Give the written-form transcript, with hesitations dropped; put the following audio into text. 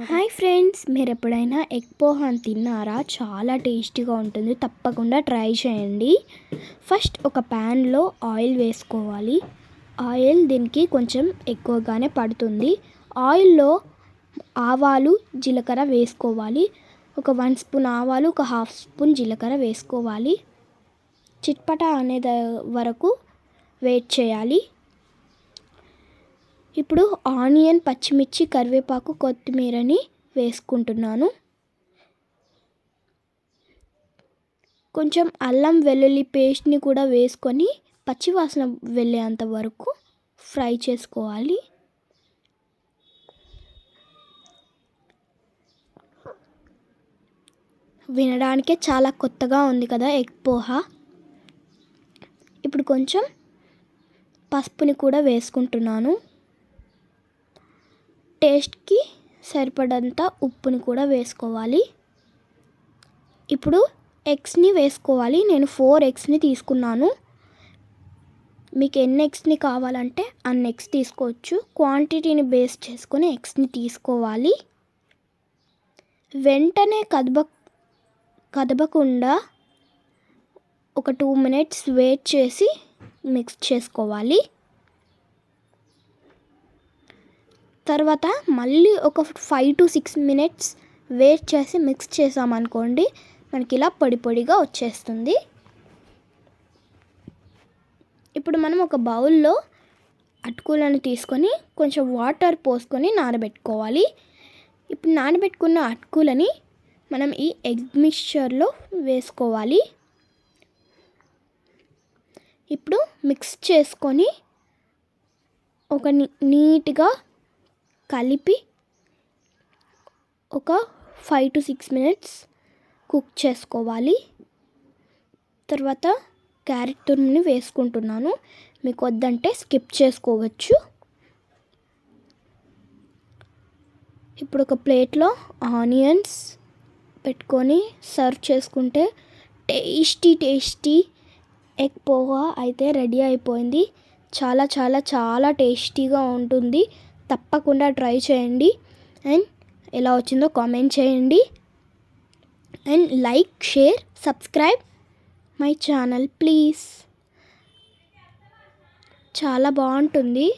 Hi friends, మీరు ఎప్పుడైనా egg పోహాని తిన్నారా? చాలా టేస్టీగా ఉంటుంది, తప్పకుండా ట్రై చేయండి. ఫస్ట్ ఒక ప్యాన్లో ఆయిల్ వేసుకోవాలి. ఆయిల్ దీనికి కొంచెం ఎక్కువగానే పడుతుంది. ఆయిల్లో ఆవాలు, జీలకర్ర వేసుకోవాలి. ఒక 1 స్పూన్ ఆవాలు, ఒక 1/2 స్పూన్ జీలకర్ర వేసుకోవాలి. చిట్పట అనే వరకు వెయిట్ చేయాలి. ఇప్పుడు ఆనియన్, పచ్చిమిర్చి, కరివేపాకు, కొత్తిమీరని వేసుకుంటున్నాను. కొంచెం అల్లం వెల్లుల్లి పేస్ట్ని కూడా వేసుకొని పచ్చివాసన వెళ్ళేంత వరకు ఫ్రై చేసుకోవాలి. వినడానికే చాలా కొత్తగా ఉంది కదా ఎగ్ పోహా. ఇప్పుడు కొంచెం పసుపుని కూడా వేసుకుంటున్నాను. టేస్ట్కి సరిపడంత ఉప్పుని కూడా వేసుకోవాలి. ఇప్పుడు ఎగ్స్ని వేసుకోవాలి. నేను 4 ఎగ్స్ని తీసుకున్నాను. మీకు ఎన్ని ఎగ్స్ని కావాలంటే అన్ని ఎగ్స్ తీసుకోవచ్చు. క్వాంటిటీని బేస్ చేసుకొని ఎగ్స్ని తీసుకోవాలి. వెంటనే కదపకుండా ఒక 2 మినిట్స్ వెయిట్ చేసి మిక్స్ చేసుకోవాలి. తర్వాత మళ్ళీ ఒక 5 to 6 మినిట్స్ వెయిట్ చేసి మిక్స్ చేసామనుకోండి, మనకి ఇలా పొడి పొడిగా వచ్చేస్తుంది. ఇప్పుడు మనం ఒక బౌల్లో అటుకులను తీసుకొని కొంచెం వాటర్ పోసుకొని నానబెట్టుకోవాలి. ఇప్పుడు నానబెట్టుకున్న అటుకులని మనం ఈ ఎగ్ మిక్స్చర్లో వేసుకోవాలి. ఇప్పుడు మిక్స్ చేసుకొని ఒక నీట్గా కలిపి ఒక 5 to 6 మినిట్స్ కుక్ చేసుకోవాలి. తర్వాత క్యారెట్ తురుముని వేసుకుంటున్నాను. మీకు వద్దంటే స్కిప్ చేసుకోవచ్చు. ఇప్పుడు ఒక ప్లేట్లో ఆనియన్స్ పెట్టుకొని సర్వ్ చేసుకుంటే టేస్టీ ఎగ్ పోహా అయితే రెడీ అయిపోయింది. చాలా చాలా చాలా టేస్టీగా ఉంటుంది. తప్పకుండా ట్రై చేయండి. అండ్ ఎలా వచ్చిందో కామెంట్ చేయండి. And like, share, subscribe my channel please. చాలా బాగుంటుంది.